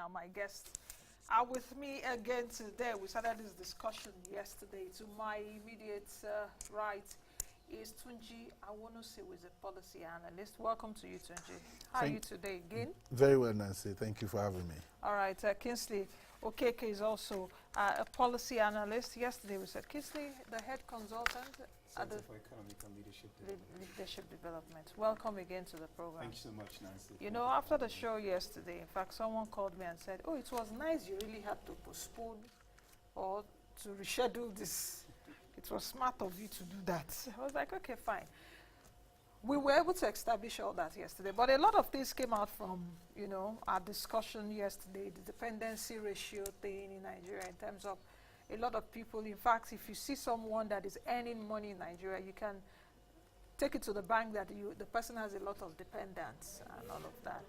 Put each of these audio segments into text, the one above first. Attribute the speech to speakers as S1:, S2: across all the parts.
S1: now. My guests are with me again today. We started this discussion yesterday. To my immediate right is Tunji Awonusi, who is a policy analyst. Welcome to you, Tunji. How are you today again?
S2: Very well, Nancy. Thank you for having me.
S1: All right. Kingsley, Okeke is also a policy analyst. Yesterday we said Kingsley, the head consultant at the
S3: for Economic and
S1: Leadership Development. Welcome again to the program.
S3: Thank you so much, Nancy.
S1: You know, after the show yesterday, in fact, someone called me and said, oh, it was nice you really had to postpone or to reschedule this. It was smart of you to do that. I was like, okay, fine. We were able to establish all that yesterday, but a lot of things came out from, you know, our discussion yesterday, the dependency ratio thing in Nigeria in terms of a lot of people. In fact, if you see someone that is earning money in Nigeria, you can take it to the bank that the person has a lot of dependents and all of that.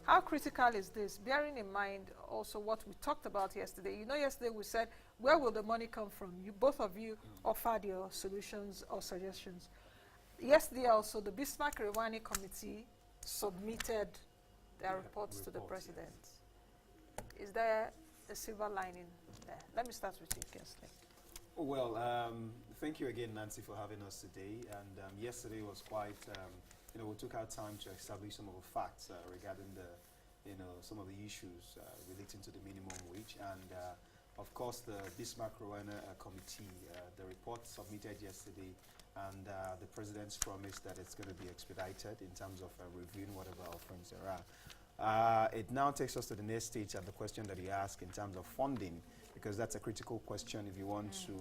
S1: How critical is this? Bearing in mind also what we talked about yesterday. You know, yesterday we said, where will the money come from? You, both of you offered your solutions or suggestions. Yesterday also, the Bismarck-Rewani Committee submitted their reports to the president. Yes. Is there a silver lining there? Let me start with you, Kingsley.
S3: Well, thank you again, Nancy, for having us today. And yesterday was quite, you know, we took our time to establish some of the facts regarding the, you know, some of the issues relating to the minimum wage. And of course, the Bismarck-Rewani Committee, the report submitted yesterday, and the president's promise that it's going to be expedited in terms of reviewing whatever offerings there are. It now takes us to the next stage and the question that he asked in terms of funding, because that's a critical question if you want to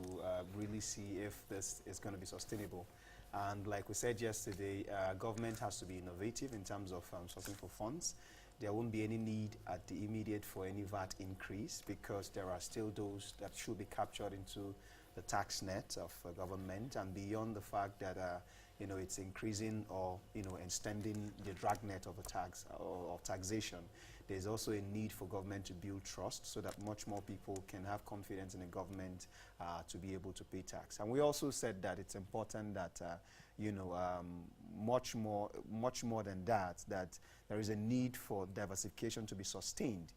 S3: really see if this is going to be sustainable. And like we said yesterday, government has to be innovative in terms of sourcing for funds. There won't be any need at the immediate for any VAT increase, because there are still those that should be captured into the tax net of government, and beyond the fact that you know, it's increasing or, you know, extending the dragnet of a tax or of taxation. There's also a need for government to build trust so that much more people can have confidence in the government to be able to pay tax. And we also said that it's important that you know, much more than that, that there is a need for diversification to be sustained.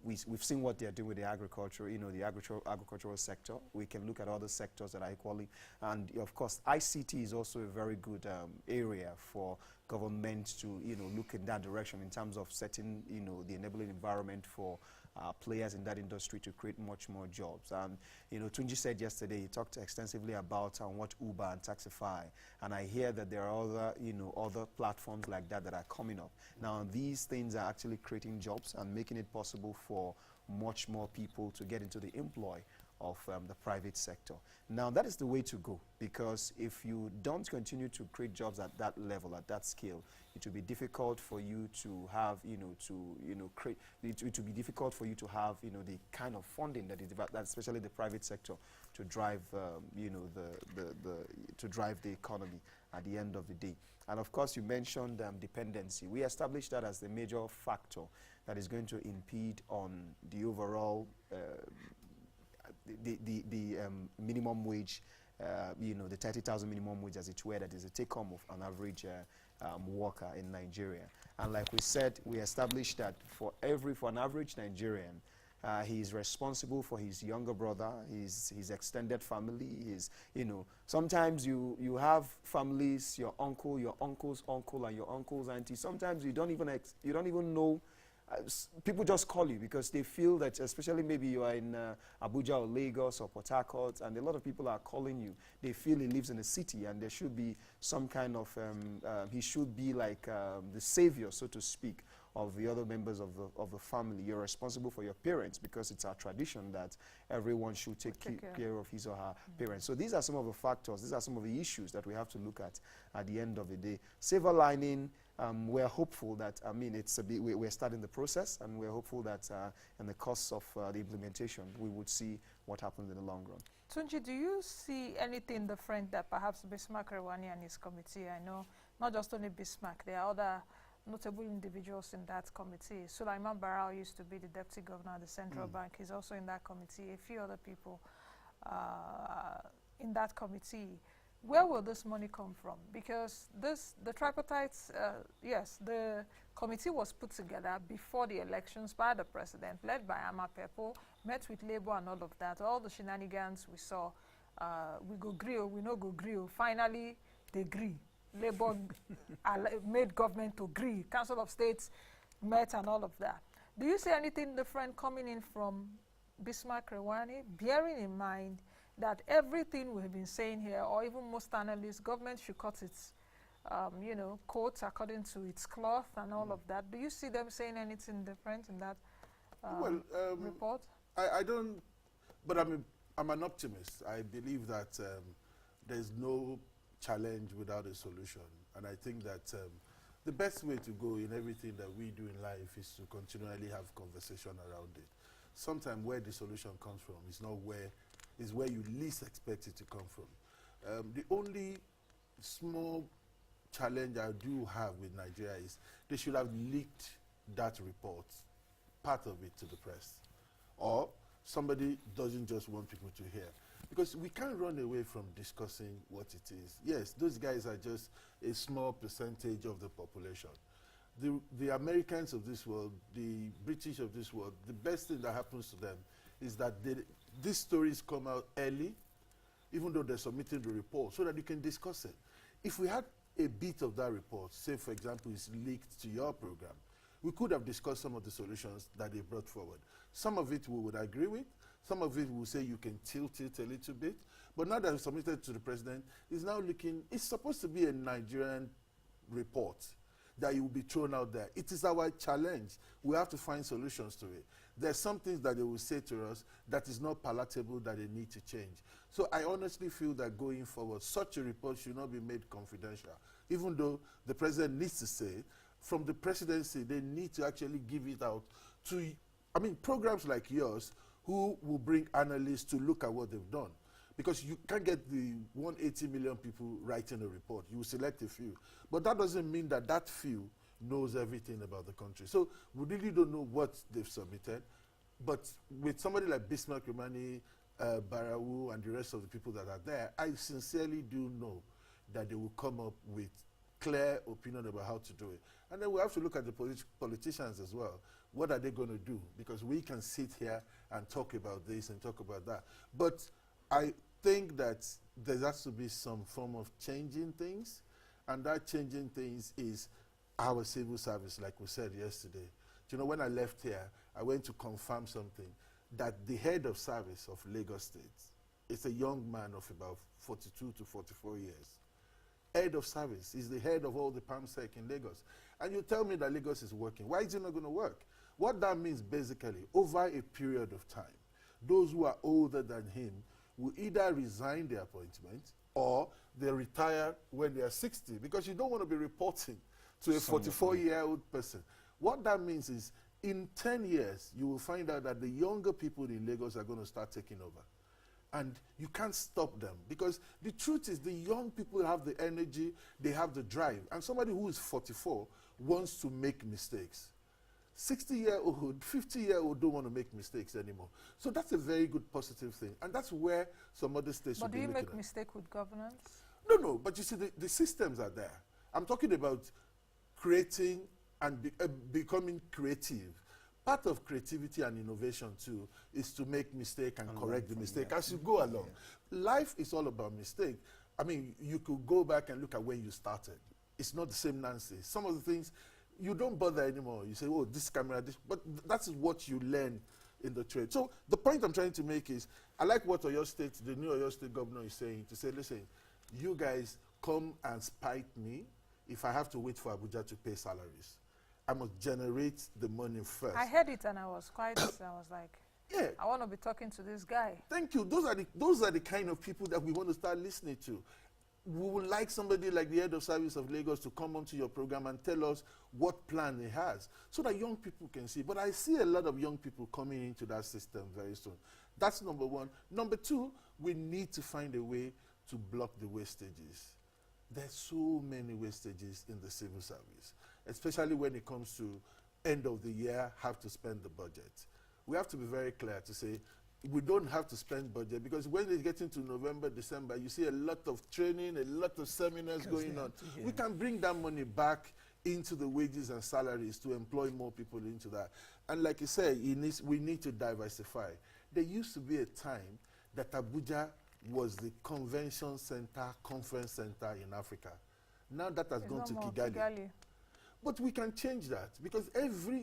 S3: We've seen what they're doing with the agriculture, you know, the agricultural sector. We can look at other sectors that are equally, and of course, ICT is also a very good area for government to, you know, look in that direction in terms of setting, you know, the enabling environment for players in that industry to create much more jobs. And, you know, Tunji said yesterday, he talked extensively about what Uber and Taxify, and I hear that there are other, you know, other platforms like that that are coming up. Now, these things are actually creating jobs and making it possible for much more people to get into the employ of the private sector. Now, that is the way to go, because if you don't continue to create jobs at that level, at that scale, it will be difficult for you to have, you know, create. It will be difficult for you to have, you know, the kind of funding that is, that especially the private sector, to drive, you know, to drive the economy at the end of the day. And of course, you mentioned dependency. We established that as the major factor that is going to impede on the overall the minimum wage, you know, the 30,000 minimum wage, as it were, that is a take-home of an average worker in Nigeria. And like we said, we established that for an average Nigerian, he is responsible for his younger brother, his extended family. His, you know, sometimes you have families, your uncle, your uncle's uncle, and your uncle's auntie. Sometimes you don't even know. People just call you because they feel that, especially maybe you are in Abuja or Lagos or Port Harcourt, and a lot of people are calling you. They feel he lives in a city, and there should be some kind of, he should be like the savior, so to speak, of the other members of the family. You're responsible for your parents, because it's our tradition that everyone should take care of his or her parents. So these are some of the factors, these are some of the issues that we have to look at the end of the day. Silver lining, we're hopeful that, I mean, we're starting the process, and we're hopeful that in the course of the implementation, we would see what happens in the long run.
S1: Tunji, do you see anything different that perhaps Bismarck-Rewani and his committee, I know not just only Bismarck, there are other notable individuals in that committee. Sulaiman Barao used to be the deputy governor of the central bank. He's also in that committee. A few other people in that committee. where will this money come from? Because the tripartite, yes, the committee was put together before the elections by the president, led by Ama Pepo, met with Labour and all of that. All the shenanigans we saw, we go grill, we no go grill. Finally, they agree. Labour made government to agree. Council of States met and all of that. Do you see anything different coming in from Bismarck Rewani, bearing in mind that everything we have been saying here, or even most analysts, government should cut its, coats according to its cloth and all of that. Do you see them saying anything different in that report?
S2: I don't, but I'm an optimist. I believe that there's no challenge without a solution. And I think that the best way to go in everything that we do in life is to continually have conversation around it. Sometimes where the solution comes from is where you least expect it to come from. The only small challenge I do have with Nigeria is they should have leaked that report, part of it, to the press. Or somebody doesn't just want people to hear. Because we can't run away from discussing what it is. Yes, those guys are just a small percentage of the population. The Americans of this world, the British of this world, the best thing that happens to them is that these stories come out early, even though they're submitting the report, so that you can discuss it. If we had a bit of that report, say for example it's leaked to your program, we could have discussed some of the solutions that they brought forward. Some of it we would agree with, some of it we will say you can tilt it a little bit, but now that it's submitted to the president, it's now looking, it's supposed to be a Nigerian report that will be thrown out there. It is our challenge. We have to find solutions to it. There's some things that they will say to us that is not palatable, that they need to change. So I honestly feel that going forward, such a report should not be made confidential. Even though the president needs to say it, from the presidency, they need to actually give it out to, programs like yours, who will bring analysts to look at what they've done. Because you can't get the 180 million people writing a report. You will select a few. But that doesn't mean that that few knows everything about the country. So we really don't know what they've submitted. But with somebody like Bismarck Romani, Barawu, and the rest of the people that are there, I sincerely do know that they will come up with clear opinion about how to do it. And then we have to look at the politicians as well. What are they going to do? Because we can sit here and talk about this and talk about that. But I think that there has to be some form of changing things, and that changing things is our civil service, like we said yesterday. You know, when I left here, I went to confirm something, that the head of service of Lagos State is a young man of about 42 to 44 years. Head of service is the head of all the PAMSEC in Lagos. And you tell me that Lagos is working. Why is it not going to work? What that means basically, over a period of time, those who are older than him will either resign their appointment or they retire when they are 60, because you don't want to be reporting to a 44-year-old person. What that means is, in 10 years, you will find out that the younger people in Lagos are going to start taking over. And you can't stop them, because the truth is the young people have the energy, they have the drive. And somebody who is 44 wants to make mistakes. 60-year-old, 50-year-old don't want to make mistakes anymore. So that's a very good positive thing. And that's where some other states should be looking at. But do you make
S1: mistake with governance?
S2: No, but you see, the systems are there. I'm talking about creating and becoming creative. Part of creativity and innovation, too, is to make mistake and correct the mistake as you go along. Yeah. Life is all about mistake. I mean, you could go back and look at when you started. It's not the same Nancy. Some of the things, you don't bother anymore. You say, oh, this camera, this, but that's what you learn in the trade. So the point I'm trying to make is, I like what Oyo State, the new Oyo State governor is saying, to say, listen, you guys come and spite me if I have to wait for Abuja to pay salaries. I must generate the money first.
S1: I heard it and I was quite, I was like, yeah, I want to be talking to this guy.
S2: Thank you. Those are the kind of people that we want to start listening to. We would like somebody like the head of service of Lagos to come onto your program and tell us what plan he has, so that young people can see. But I see a lot of young people coming into that system very soon. That's number one. Number two, we need to find a way to block the wastages. There's so many wastages in the civil service, especially when it comes to end of the year, have to spend the budget. We have to be very clear to say, we don't have to spend budget, because when they get into November, December, you see a lot of training, a lot of seminars going on. We can bring that money back into the wages and salaries to employ more people into that. And like you say, we need to diversify. There used to be a time that Abuja was the convention center, conference center in Africa. Now that has gone to Kigali. But we can change that, because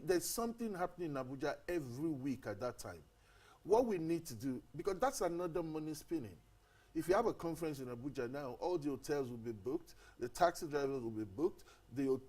S2: there's something happening in Abuja every week at that time. What we need to do, because that's another money spinning. If you have a conference in Abuja now, all the hotels will be booked, the taxi drivers will be booked, the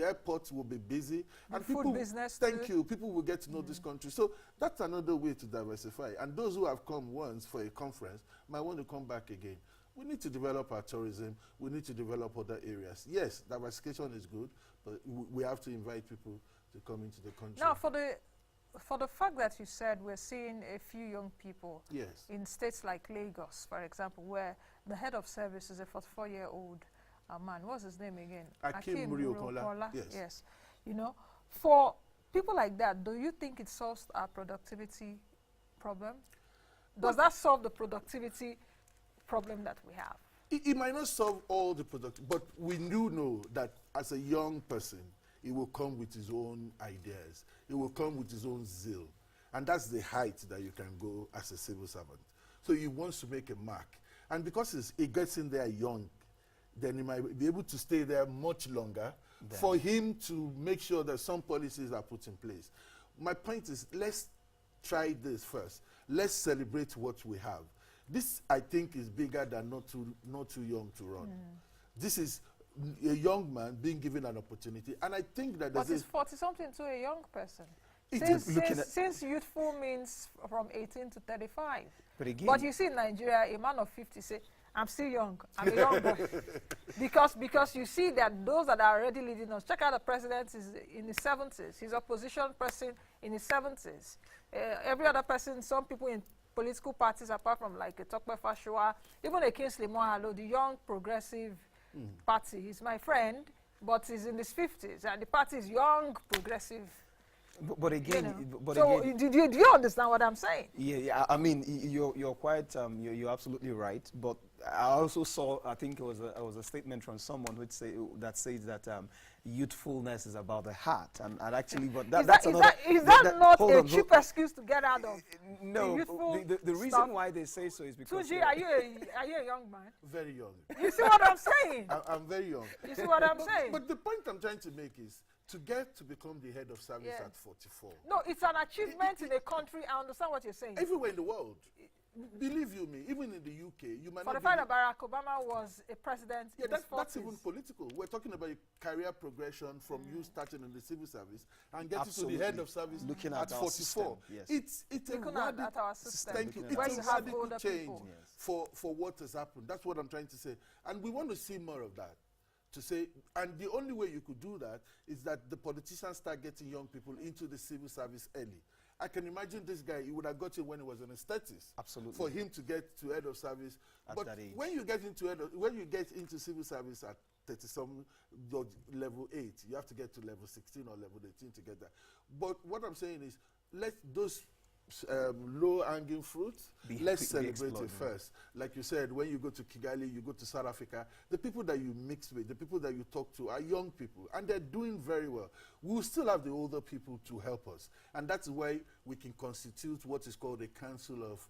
S2: airports will be busy.
S1: And food business
S2: people will get to know this country. So that's another way to diversify. And those who have come once for a conference might want to come back again. We need to develop our tourism. We need to develop other areas. Yes, diversification is good, but we have to invite people to come into the country.
S1: Now, for the fact that you said we're seeing a few young people in states like Lagos, for example, where the head of service is a 44-year-old man. What's his name again?
S2: Akim Muriokola.
S1: Yes. You know, for people like that, do you think it solves our productivity problem? Does that solve the productivity problem that we have?
S2: It might not solve all the productivity, but we do know that as a young person, he will come with his own ideas. He will come with his own zeal. And that's the height that you can go as a civil servant. So he wants to make a mark. And because he gets in there young, then he might be able to stay there much longer for him to make sure that some policies are put in place. My point is, let's try this first. Let's celebrate what we have. This, I think, is bigger than not too young to run. This is a young man being given an opportunity, and I think that
S1: but it's 40-something to a young person. Since youthful means from 18 to 35. But you see in Nigeria, a man of 50 say, I'm still young, I'm a young boy. because you see that those that are already leading us, check out the president is in his 70s, his opposition person in his 70s. Every other person, some people in political parties, apart from like a Tokwe Fashoa, even a Kingsley Mohalo, the young progressive party. He's my friend, but he's in his 50s, and the party is young, progressive.
S4: But again,
S1: do you understand what I'm saying?
S4: Yeah. I mean, you're quite you're absolutely right. But I also saw, I think it was a statement from someone that says that youthfulness is about the heart, and actually, but that's another.
S1: Is that not a cheap excuse to get out of?
S4: No, the reason why they say so is because.
S1: Tunji, are you a young man?
S2: Very young.
S1: You see what I'm saying?
S2: I'm very young.
S1: You see what I'm saying?
S2: But the point I'm trying to make is, to get to become the head of service at 44.
S1: No, it's an achievement in a country. I understand what you're saying.
S2: Everywhere in the world. Believe you me, even in the UK, you might
S1: for
S2: not.
S1: The fact that Barack Obama was a president.
S2: Yeah, that's even political. We're talking about a career progression from you starting in the civil service and getting to the head of service
S4: looking at
S2: 44.
S4: System, yes.
S2: It's
S1: looking
S2: a
S1: at our system.
S2: Thank you. It's a radical change for what has happened. That's what I'm trying to say. And we want to see more of that. To say, and the only way you could do that is that the politicians start getting young people into the civil service early. I can imagine this guy, he would have got it when he was in his 30s.
S4: Absolutely.
S2: For him to get to head of service.
S4: At that age.
S2: When you get into civil service at 30-some, level 8, you have to get to level 16 or level 18 to get that. But what I'm saying is, let those low-hanging fruits, let's celebrate it first. Like you said, when you go to Kigali, you go to South Africa, the people that you mix with, the people that you talk to are young people, and they're doing very well. We'll still have the older people to help us, and that's why we can constitute what is called a council of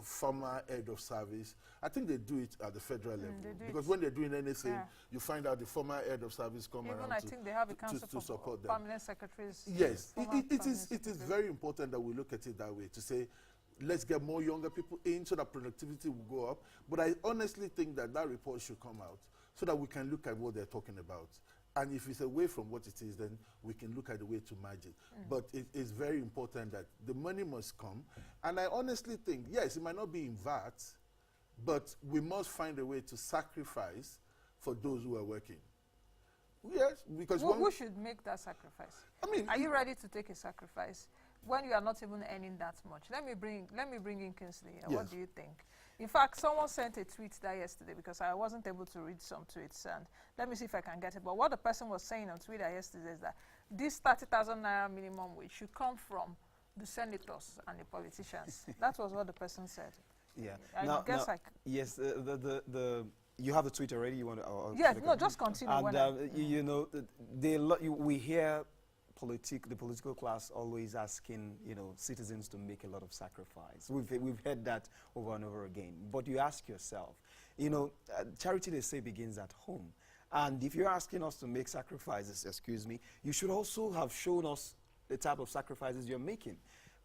S2: former head of service. I think they do it at the federal level, because when they're doing anything, you find out the former head of service come around.
S1: Even I think they have a council
S2: to support them.
S1: Permanent secretaries.
S2: Yes, it is very important that we look at it that way, to say, let's get more younger people in so that productivity will go up. But I honestly think that report should come out so that we can look at what they're talking about. And if it's away from what it is, then we can look at the way to match it. But it is very important that the money must come. And I honestly think, yes, it might not be in VAT, but we must find a way to sacrifice for those who are working. Yes, because
S1: who should make that sacrifice?
S2: I mean,
S1: are you ready to take a sacrifice when you are not even earning that much? Let me bring in Kingsley.
S2: Yes.
S1: What do you think? In fact, someone sent a tweet there yesterday, because I wasn't able to read some tweets, and let me see if I can get it. But what the person was saying on Twitter yesterday is that this 30,000 naira minimum wage should come from the senators and the politicians. That was what the person said.
S4: Yeah.
S1: I
S4: Now,
S1: guess
S4: now,
S1: I
S4: yes, you have the tweet already. You want to?
S1: yeah, no, just continue.
S4: And
S1: when
S4: you know, we hear the political class always asking, you know, citizens to make a lot of sacrifice. We've heard that over and over again. But you ask yourself, you know, charity, they say, begins at home. And if you're asking us to make sacrifices, excuse me, you should also have shown us the type of sacrifices you're making.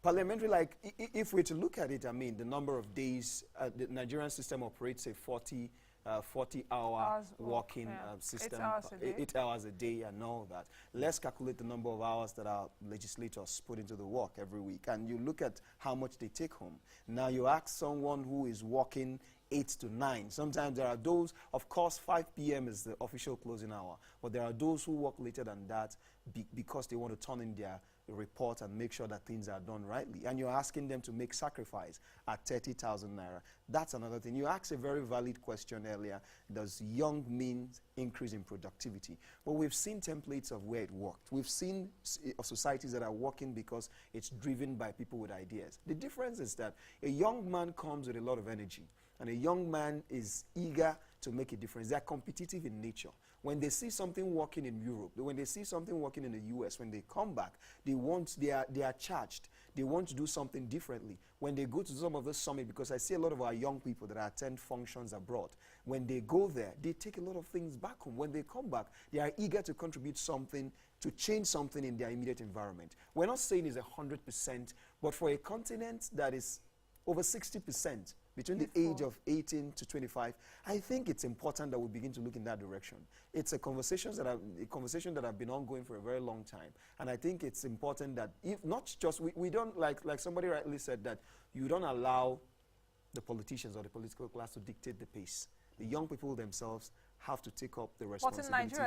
S4: Parliamentary, like, if we're to look at it, I mean, the number of days, the Nigerian system operates a 40-hour working system, 8 hours a day and all that. Let's calculate the number of hours that our legislators put into the work every week, and you look at how much they take home. Now you ask someone who is working 8 to 9. Sometimes there are those, of course, 5 p.m. is the official closing hour, but there are those who work later than that because they want to turn in their report and make sure that things are done rightly. And you're asking them to make sacrifice at 30,000 naira. That's another thing. You asked a very valid question earlier. Does young mean increase in productivity? Well, we've seen templates of where it worked. We've seen societies that are working because it's driven by people with ideas. The difference is that a young man comes with a lot of energy, and a young man is eager to make a difference. They're competitive in nature. When they see something working in Europe, when they see something working in the US, when they come back, they are charged. They want to do something differently. When they go to some of the summit, because I see a lot of our young people that attend functions abroad, when they go there, they take a lot of things back home. When they come back, they are eager to contribute something, to change something in their immediate environment. We're not saying it's 100%, but for a continent that is over 60%, between the age of 18 to 25, I think it's important that we begin to look in that direction. It's a conversation that have been ongoing for a very long time, and I think it's important that if not just we don't like somebody rightly said that you don't allow the politicians or the political class to dictate the pace. The young people themselves have to take up the responsibility.
S1: But in Nigeria,